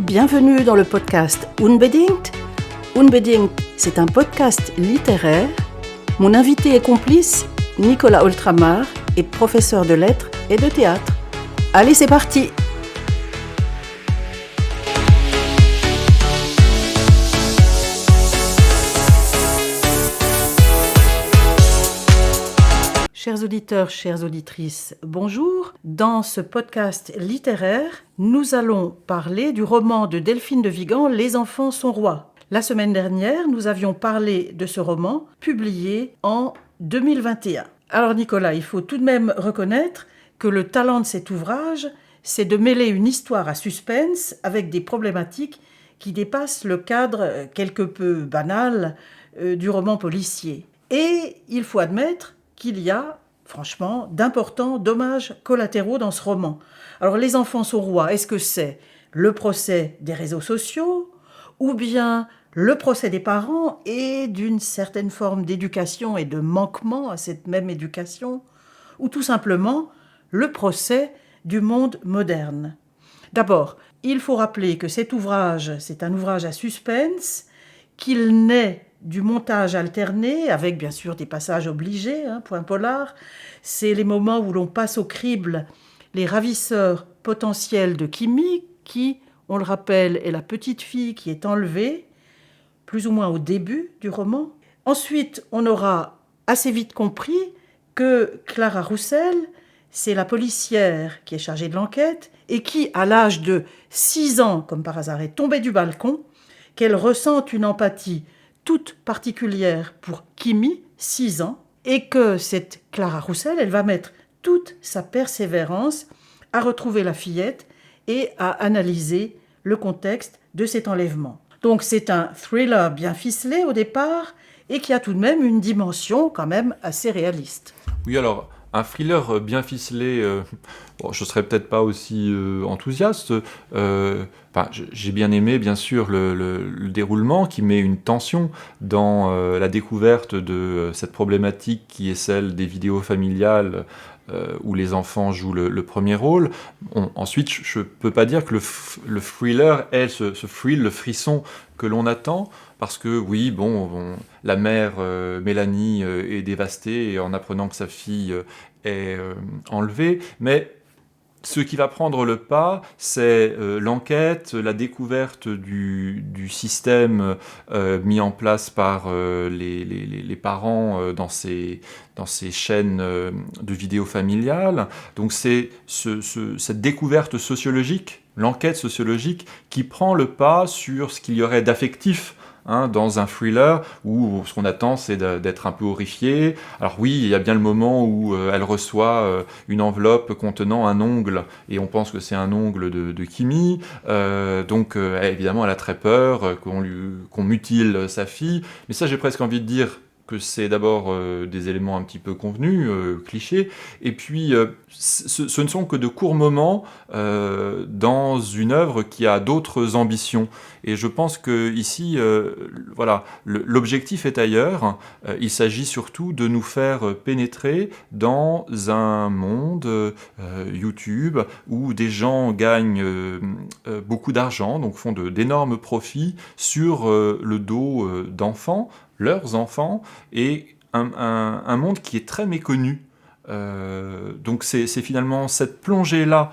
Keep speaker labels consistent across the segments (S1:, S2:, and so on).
S1: Bienvenue dans le podcast Unbedingt. Unbedingt, c'est un podcast littéraire. Mon invité et complice, Nicolas Oltramar, est professeur de lettres et de théâtre. Allez, c'est parti! Chers auditeurs, chères auditrices, bonjour. Dans ce podcast littéraire, nous allons parler du roman de Delphine de Vigan, Les enfants sont rois. La semaine dernière, nous avions parlé de ce roman, publié en 2021. Alors Nicolas, il faut tout de même reconnaître que le talent de cet ouvrage, c'est de mêler une histoire à suspense avec des problématiques qui dépassent le cadre quelque peu banal du roman policier. Et il faut admettre qu'il y a, franchement, d'importants dommages collatéraux dans ce roman. Alors, Les enfants sont rois, est-ce que c'est le procès des réseaux sociaux ou bien le procès des parents et d'une certaine forme d'éducation et de manquement à cette même éducation, ou tout simplement le procès du monde moderne? D'abord, il faut rappeler que cet ouvrage, c'est un ouvrage à suspense, qu'il naît du montage alterné, avec bien sûr des passages obligés, point polar. C'est les moments où l'on passe au crible les ravisseurs potentiels de Kimi, qui, on le rappelle, est la petite fille qui est enlevée, plus ou moins au début du roman. Ensuite, on aura assez vite compris que Clara Roussel, c'est la policière qui est chargée de l'enquête et qui, à l'âge de 6 ans, comme par hasard, est tombée du balcon, qu'elle ressent une empathie toute particulière pour Kimi, 6 ans, et que cette Clara Roussel, elle va mettre toute sa persévérance à retrouver la fillette et à analyser le contexte de cet enlèvement. Donc c'est un thriller bien ficelé au départ et qui a tout de même une dimension quand même assez réaliste.
S2: Oui, alors, un thriller bien ficelé, je ne serais peut-être pas aussi enthousiaste. J'ai bien aimé, bien sûr, le déroulement qui met une tension dans la découverte de cette problématique qui est celle des vidéos familiales où les enfants jouent le premier rôle. Ensuite, je ne peux pas dire que le thriller est ce thrill, le frisson que l'on attend, parce que oui, la mère Mélanie est dévastée en apprenant que sa fille est enlevée, mais ce qui va prendre le pas, c'est l'enquête, la découverte du système mis en place par les parents dans ces chaînes de vidéos familiales. Donc c'est cette découverte sociologique, l'enquête sociologique, qui prend le pas sur ce qu'il y aurait d'affectif dans un thriller où ce qu'on attend, c'est d'être un peu horrifié. Alors oui, il y a bien le moment où elle reçoit une enveloppe contenant un ongle, et on pense que c'est un ongle de Kimi. Donc évidemment, elle a très peur qu'on mutile sa fille. Mais ça, j'ai presque envie de dire que c'est d'abord des éléments un petit peu convenus, clichés, et puis ce ne sont que de courts moments dans une œuvre qui a d'autres ambitions. Et je pense que ici, l'objectif est ailleurs. Il s'agit surtout de nous faire pénétrer dans un monde YouTube où des gens gagnent beaucoup d'argent, donc font d'énormes profits sur le dos d'enfants, leurs enfants, et un monde qui est très méconnu. Donc c'est finalement cette plongée-là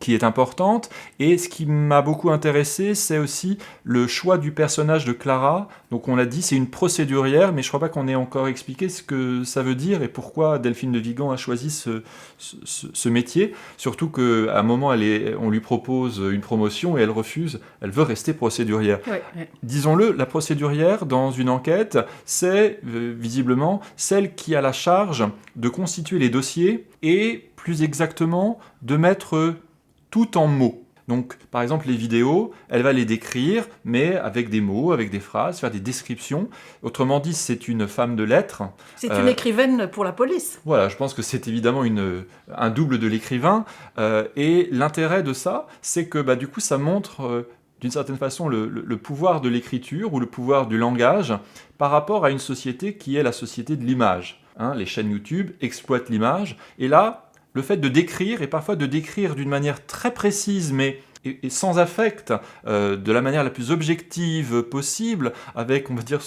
S2: qui est importante. Et ce qui m'a beaucoup intéressé, c'est aussi le choix du personnage de Clara. Donc on l'a dit, c'est une procédurière, mais je ne crois pas qu'on ait encore expliqué ce que ça veut dire et pourquoi Delphine de Vigan a choisi ce métier. Surtout qu'à un moment, on lui propose une promotion et elle refuse. Elle veut rester procédurière. Oui. Disons-le, la procédurière, dans une enquête, c'est visiblement celle qui a la charge de constituer les dossiers et, plus exactement, de mettre tout en mots. Donc, par exemple, les vidéos, elle va les décrire, mais avec des mots, avec des phrases, faire des descriptions. Autrement dit, c'est une femme de lettres.
S1: C'est une écrivaine pour la police.
S2: Voilà, je pense que c'est évidemment un double de l'écrivain. Et l'intérêt de ça, c'est que du coup, ça montre d'une certaine façon le pouvoir de l'écriture ou le pouvoir du langage par rapport à une société qui est la société de l'image. Les chaînes YouTube exploitent l'image. Et là, le fait de décrire, et parfois de décrire d'une manière très précise, mais et sans affect, de la manière la plus objective possible, avec, on va dire,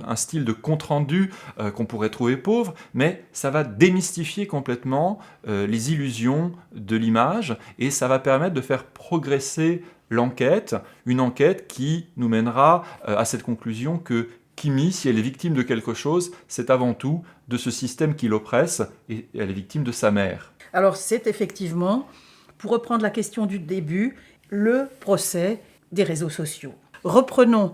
S2: un style de compte-rendu qu'on pourrait trouver pauvre, mais ça va démystifier complètement les illusions de l'image, et ça va permettre de faire progresser l'enquête, une enquête qui nous mènera à cette conclusion que Kimi, si elle est victime de quelque chose, c'est avant tout de ce système qui l'oppresse, et elle est victime de sa mère.
S1: Alors c'est effectivement, pour reprendre la question du début, le procès des réseaux sociaux. Reprenons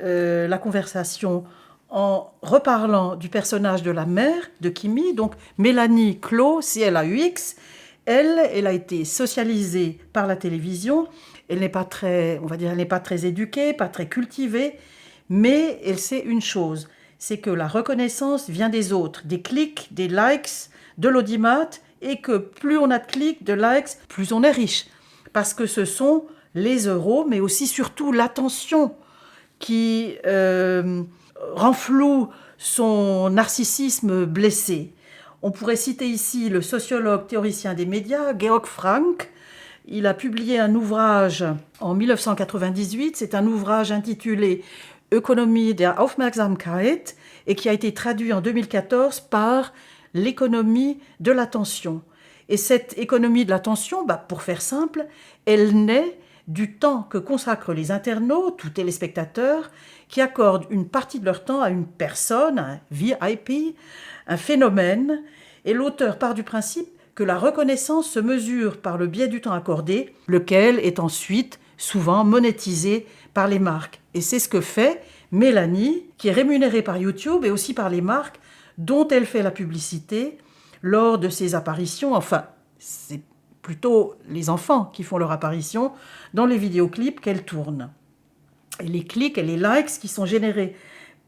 S1: la conversation en reparlant du personnage de la mère de Kimi, donc Mélanie Clos, CLAUX. Elle a été socialisée par la télévision. Elle n'est pas très, on va dire, elle n'est pas très éduquée, pas très cultivée, mais elle sait une chose, c'est que la reconnaissance vient des autres, des clics, des likes, de l'audimat, et que plus on a de clics, de likes, plus on est riche. Parce que ce sont les euros, mais aussi surtout l'attention qui rend flou son narcissisme blessé. On pourrait citer ici le sociologue théoricien des médias, Georg Frank. Il a publié un ouvrage en 1998, c'est un ouvrage intitulé « Ökonomie der Aufmerksamkeit » et qui a été traduit en 2014 par « l'économie de l'attention ». Et cette économie de l'attention, pour faire simple, elle naît du temps que consacrent les internautes ou téléspectateurs qui accordent une partie de leur temps à une personne, un VIP, un phénomène. Et l'auteur part du principe que la reconnaissance se mesure par le biais du temps accordé, lequel est ensuite souvent monétisé par les marques. Et c'est ce que fait Mélanie, qui est rémunérée par YouTube et aussi par les marques dont elle fait la publicité lors de ses apparitions. Enfin, c'est plutôt les enfants qui font leur apparition dans les vidéoclips qu'elle tourne. Et les clics et les likes qui sont générés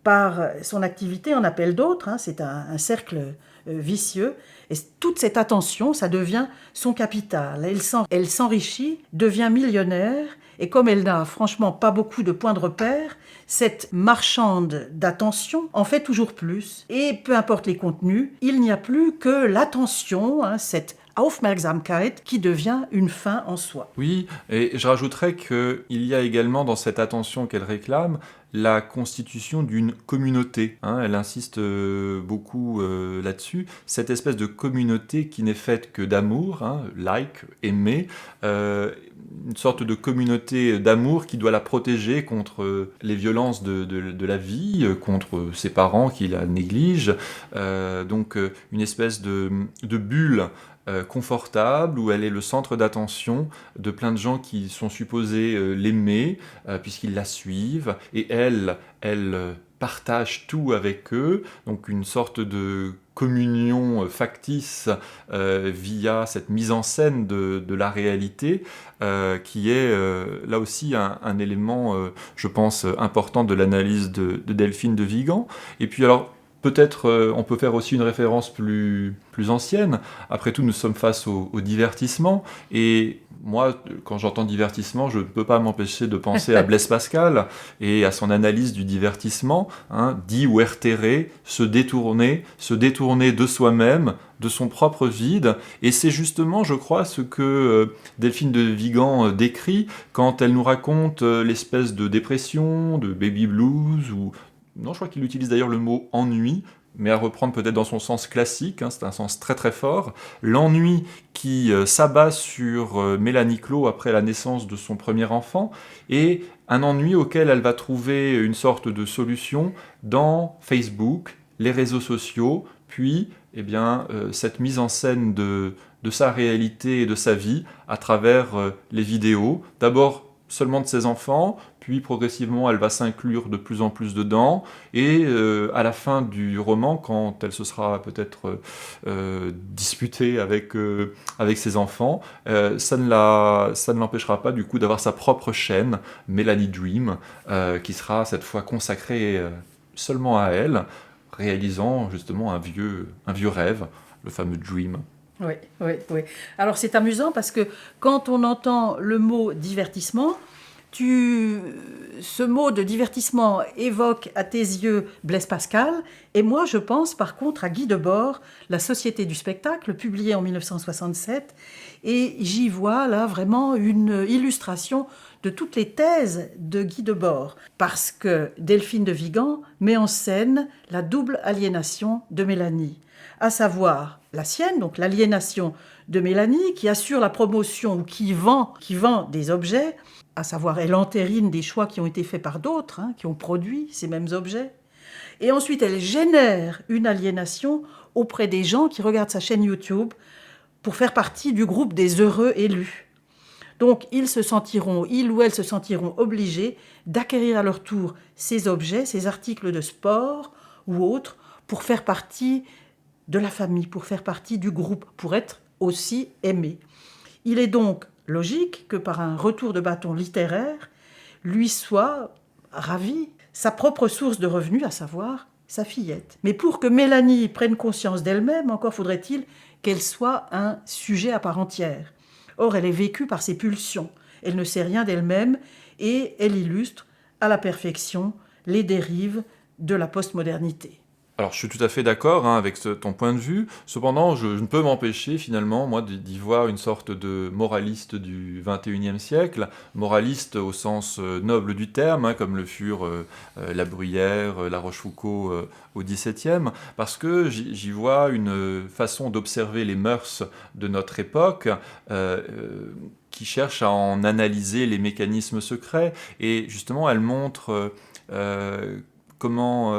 S1: par son activité en appellent d'autres, c'est un cercle vicieux. Et toute cette attention, ça devient son capital. Elle s'enrichit, devient millionnaire, et comme elle n'a franchement pas beaucoup de points de repère, cette marchande d'attention en fait toujours plus. Et peu importe les contenus, il n'y a plus que l'attention, cette Aufmerksamkeit qui devient une fin en soi.
S2: Oui, et je rajouterais qu'il y a également dans cette attention qu'elle réclame la constitution d'une communauté. Elle insiste beaucoup là-dessus. Cette espèce de communauté qui n'est faite que d'amour, like, aimer, une sorte de communauté d'amour qui doit la protéger contre les violences de la vie, contre ses parents qui la négligent. Donc une espèce de bulle confortable, où elle est le centre d'attention de plein de gens qui sont supposés l'aimer, puisqu'ils la suivent, et elle partage tout avec eux, donc une sorte de communion factice via cette mise en scène de la réalité, qui est là aussi un élément, je pense, important de l'analyse de Delphine de Vigan. Et puis alors, peut-être on peut faire aussi une référence plus ancienne. Après tout, nous sommes face au divertissement. Et moi, quand j'entends divertissement, je ne peux pas m'empêcher de penser à Blaise Pascal et à son analyse du divertissement. Divertere, se détourner de soi-même, de son propre vide. Et c'est justement, je crois, ce que Delphine de Vigan décrit quand elle nous raconte l'espèce de dépression, de baby blues, ou non, je crois qu'il utilise d'ailleurs le mot « ennui », mais à reprendre peut-être dans son sens classique, c'est un sens très très fort. L'ennui qui s'abat sur Mélanie Clos après la naissance de son premier enfant, et un ennui auquel elle va trouver une sorte de solution dans Facebook, les réseaux sociaux, puis cette mise en scène de sa réalité et de sa vie à travers les vidéos, d'abord seulement de ses enfants, puis progressivement elle va s'inclure de plus en plus dedans, et à la fin du roman, quand elle se sera peut-être disputée avec ses enfants, ça ne l'empêchera pas du coup d'avoir sa propre chaîne, Mélanie Dream, qui sera cette fois consacrée seulement à elle, réalisant justement un vieux rêve, le fameux Dream.
S1: Oui. Alors c'est amusant parce que quand on entend le mot divertissement, Ce mot de divertissement évoque à tes yeux Blaise Pascal, et moi je pense par contre à Guy Debord, La Société du spectacle, publié en 1967, et j'y vois là vraiment une illustration de toutes les thèses de Guy Debord, parce que Delphine de Vigan met en scène la double aliénation de Mélanie, à savoir la sienne, donc l'aliénation de Mélanie, qui assure la promotion ou qui vend des objets, à savoir elle entérine des choix qui ont été faits par d'autres, qui ont produit ces mêmes objets. Et ensuite, elle génère une aliénation auprès des gens qui regardent sa chaîne YouTube pour faire partie du groupe des heureux élus. Donc, il ou elles se sentiront obligés d'acquérir à leur tour ces objets, ces articles de sport ou autres, pour faire partie de la famille, pour faire partie du groupe, pour être aussi aimés. Il est donc logique que par un retour de bâton littéraire, lui soit ravie sa propre source de revenus, à savoir sa fillette. Mais pour que Mélanie prenne conscience d'elle-même, encore faudrait-il qu'elle soit un sujet à part entière. Or, elle est vécue par ses pulsions. Elle ne sait rien d'elle-même et elle illustre à la perfection les dérives de la postmodernité.
S2: Alors, je suis tout à fait d'accord avec ton point de vue. Cependant, je ne peux m'empêcher, finalement, moi, d'y voir une sorte de moraliste du XXIe siècle, moraliste au sens noble du terme, comme le furent La Bruyère, La Rochefoucauld au XVIIe, parce que j'y vois une façon d'observer les mœurs de notre époque, qui cherche à en analyser les mécanismes secrets, et justement, elle montre comment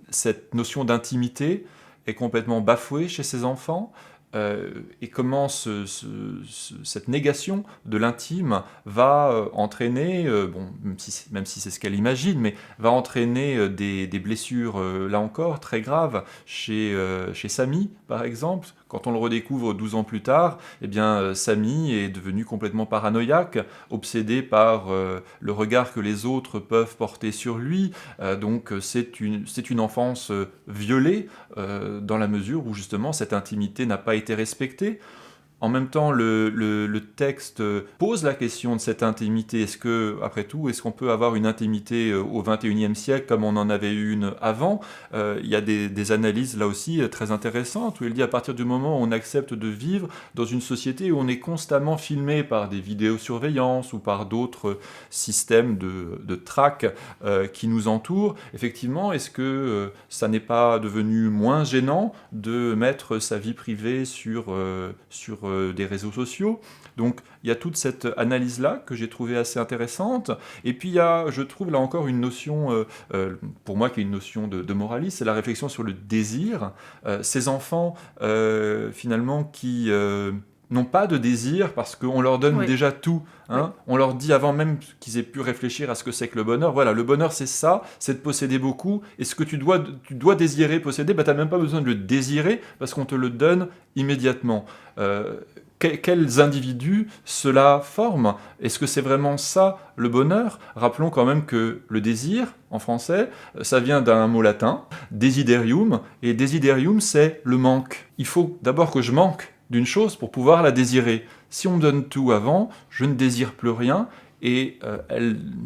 S2: cette notion d'intimité est complètement bafouée chez ces enfants, et comment cette négation de l'intime va entraîner, même si c'est ce qu'elle imagine, mais va entraîner des blessures, là encore, très graves chez Samy, par exemple. Quand on le redécouvre 12 ans plus tard, eh bien, Samy est devenu complètement paranoïaque, obsédé par le regard que les autres peuvent porter sur lui. Donc c'est une enfance violée, dans la mesure où justement cette intimité n'a pas été respectée. En même temps, le texte pose la question de cette intimité. Après tout, est-ce qu'on peut avoir une intimité au XXIe siècle comme on en avait eu une avant ? Il y a des analyses là aussi très intéressantes où il dit à partir du moment où on accepte de vivre dans une société où on est constamment filmé par des vidéosurveillances ou par d'autres systèmes de traque qui nous entourent, effectivement, est-ce que ça n'est pas devenu moins gênant de mettre sa vie privée sur des réseaux sociaux? Donc il y a toute cette analyse-là que j'ai trouvée assez intéressante. Et puis il y a, je trouve là encore une notion, pour moi qui est une notion de moralisme, c'est la réflexion sur le désir. Ces enfants, finalement, qui n'ont pas de désir parce qu'on leur donne déjà tout. Oui. On leur dit avant même qu'ils aient pu réfléchir à ce que c'est que le bonheur. Voilà, le bonheur c'est ça, c'est de posséder beaucoup. Et ce que tu dois désirer posséder, tu n'as même pas besoin de le désirer parce qu'on te le donne immédiatement. Quels individus cela forme? Est-ce que c'est vraiment ça le bonheur? Rappelons quand même que le désir, en français, ça vient d'un mot latin, desiderium, et desiderium c'est le manque. Il faut d'abord que je manque d'une chose pour pouvoir la désirer. Si on me donne tout avant, je ne désire plus rien, et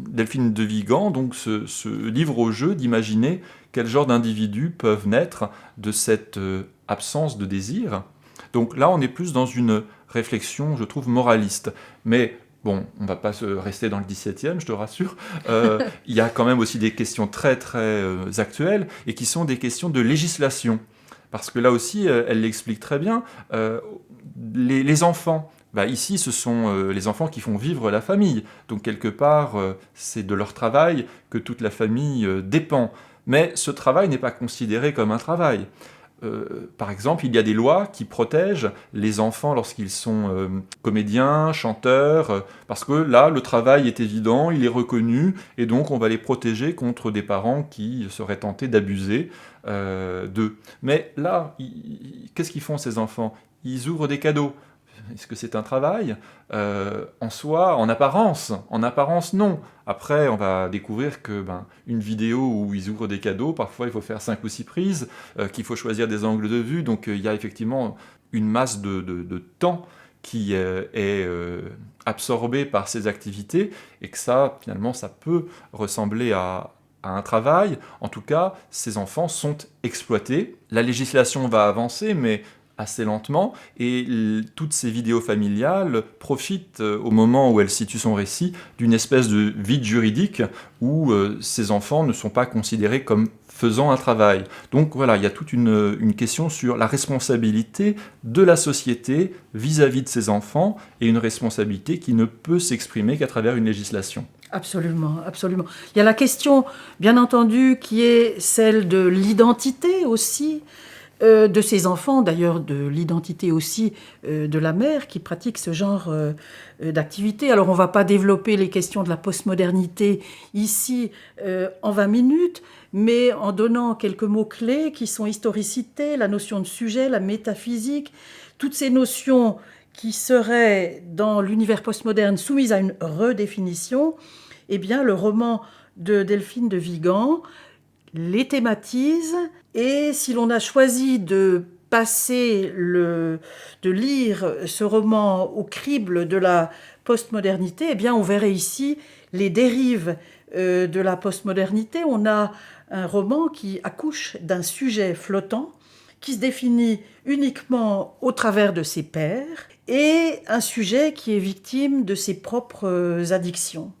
S2: Delphine de Vigan donc, se livre au jeu d'imaginer quel genre d'individus peuvent naître de cette absence de désir. Donc là, on est plus dans une réflexion, je trouve, moraliste. Mais bon, on ne va pas rester dans le XVIIe, je te rassure. Il y a quand même aussi des questions très, très actuelles, et qui sont des questions de législation. Parce que là aussi, elle l'explique très bien, les enfants, ici, ce sont les enfants qui font vivre la famille. Donc, quelque part, c'est de leur travail que toute la famille dépend. Mais ce travail n'est pas considéré comme un travail. Par exemple, il y a des lois qui protègent les enfants lorsqu'ils sont comédiens, chanteurs, parce que là, le travail est évident, il est reconnu, et donc on va les protéger contre des parents qui seraient tentés d'abuser d'eux. Mais là, qu'est-ce qu'ils font ces enfants? Ils ouvrent des cadeaux. Est-ce que c'est un travail? En soi, en apparence non. Après, on va découvrir que une vidéo où ils ouvrent des cadeaux, parfois il faut faire 5 ou 6 prises, qu'il faut choisir des angles de vue, donc il y a effectivement une masse de temps qui est absorbé par ces activités, et que ça, finalement, ça peut ressembler à un travail. En tout cas, ces enfants sont exploités. La législation va avancer, mais assez lentement, et toutes ces vidéos familiales profitent, au moment où elle situe son récit, d'une espèce de vide juridique où ces enfants ne sont pas considérés comme faisant un travail. Donc voilà, il y a toute une question sur la responsabilité de la société vis-à-vis de ces enfants, et une responsabilité qui ne peut s'exprimer qu'à travers une législation.
S1: Absolument, absolument. Il y a la question, bien entendu, qui est celle de l'identité aussi de ces enfants, d'ailleurs de l'identité aussi de la mère qui pratique ce genre d'activité. Alors on ne va pas développer les questions de la postmodernité ici en 20 minutes, mais en donnant quelques mots-clés qui sont historicité, la notion de sujet, la métaphysique, toutes ces notions qui seraient dans l'univers postmoderne soumises à une redéfinition. Eh bien, le roman de Delphine de Vigan les thématise, et si l'on a choisi de lire ce roman au crible de la postmodernité, eh bien on verrait ici les dérives de la postmodernité. On a un roman qui accouche d'un sujet flottant, qui se définit uniquement au travers de ses pairs, et un sujet qui est victime de ses propres addictions.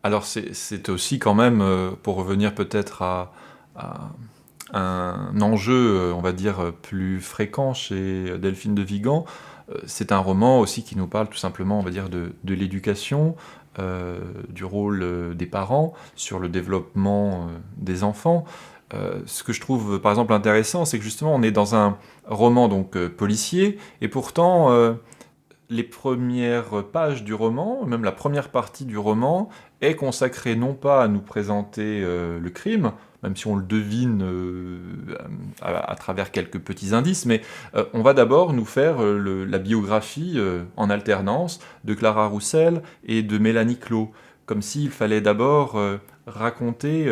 S2: Alors c'est aussi quand même, pour revenir peut-être à un enjeu, on va dire, plus fréquent chez Delphine de Vigan, c'est un roman aussi qui nous parle tout simplement, on va dire, de l'éducation, du rôle des parents sur le développement des enfants. Ce que je trouve par exemple intéressant, c'est que justement on est dans un roman donc policier, et pourtant les premières pages du roman, même la première partie du roman, est consacrée non pas à nous présenter le crime, même si on le devine à travers quelques petits indices, mais on va d'abord nous faire la biographie en alternance de Clara Roussel et de Mélanie Clos, comme s'il fallait d'abord raconter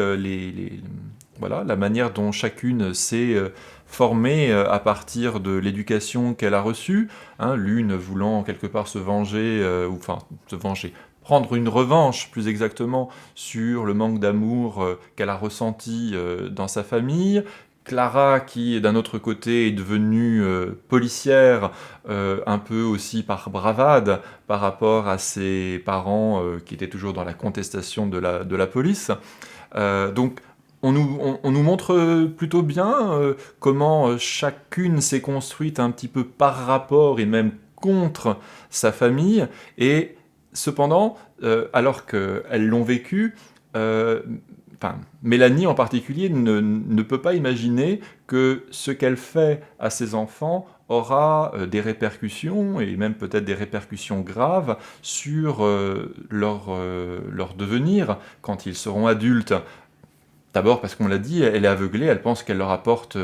S2: voilà, la manière dont chacune s'est formée à partir de l'éducation qu'elle a reçue, hein, l'une voulant quelque part se venger, prendre une revanche plus exactement sur le manque d'amour qu'elle a ressenti dans sa famille. Clara, qui d'un autre côté est devenue policière, un peu aussi par bravade par rapport à ses parents qui étaient toujours dans la contestation de la police. Donc on nous montre plutôt bien comment chacune s'est construite un petit peu par rapport et même contre sa famille, et cependant, alors qu'elles l'ont vécu, Mélanie en particulier ne peut pas imaginer que ce qu'elle fait à ses enfants aura des répercussions, et même peut-être des répercussions graves, sur leur devenir quand ils seront adultes. D'abord parce qu'on l'a dit, elle est aveuglée, elle pense qu'elle leur apporte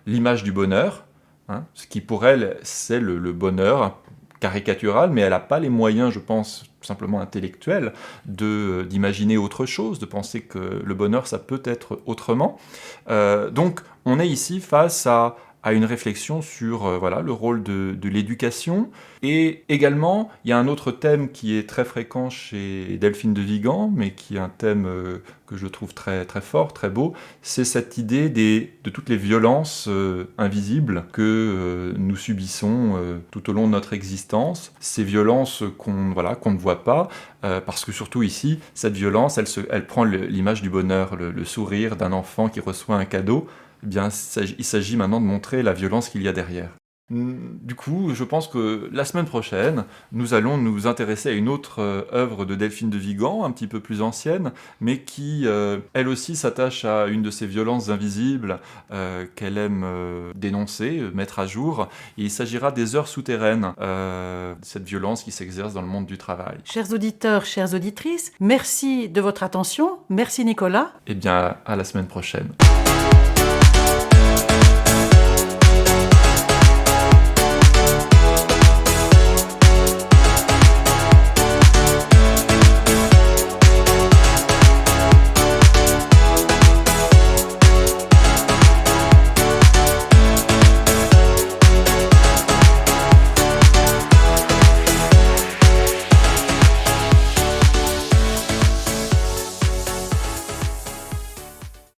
S2: l'image du bonheur, hein, ce qui pour elle c'est le bonheur caricatural, mais elle n'a pas les moyens, je pense, simplement intellectuels, d'imaginer autre chose, de penser que le bonheur ça peut être autrement. Donc on est ici face à une réflexion sur voilà, le rôle de l'éducation. Et également, il y a un autre thème qui est très fréquent chez Delphine de Vigan, mais qui est un thème que je trouve très, très fort, très beau, c'est cette idée de toutes les violences invisibles que nous subissons tout au long de notre existence. Ces violences qu'on ne voit pas, parce que surtout ici, cette violence, elle prend l'image du bonheur, le sourire d'un enfant qui reçoit un cadeau. Eh bien, il s'agit maintenant de montrer la violence qu'il y a derrière. Du coup, je pense que la semaine prochaine, nous allons nous intéresser à une autre œuvre de Delphine de Vigan, un petit peu plus ancienne, mais qui, elle aussi, s'attache à une de ces violences invisibles qu'elle aime dénoncer, mettre à jour. Et il s'agira des heures souterraines, cette violence qui s'exerce dans le monde du travail.
S1: Chers auditeurs, chères auditrices, merci de votre attention. Merci Nicolas.
S2: Eh bien, à la semaine prochaine.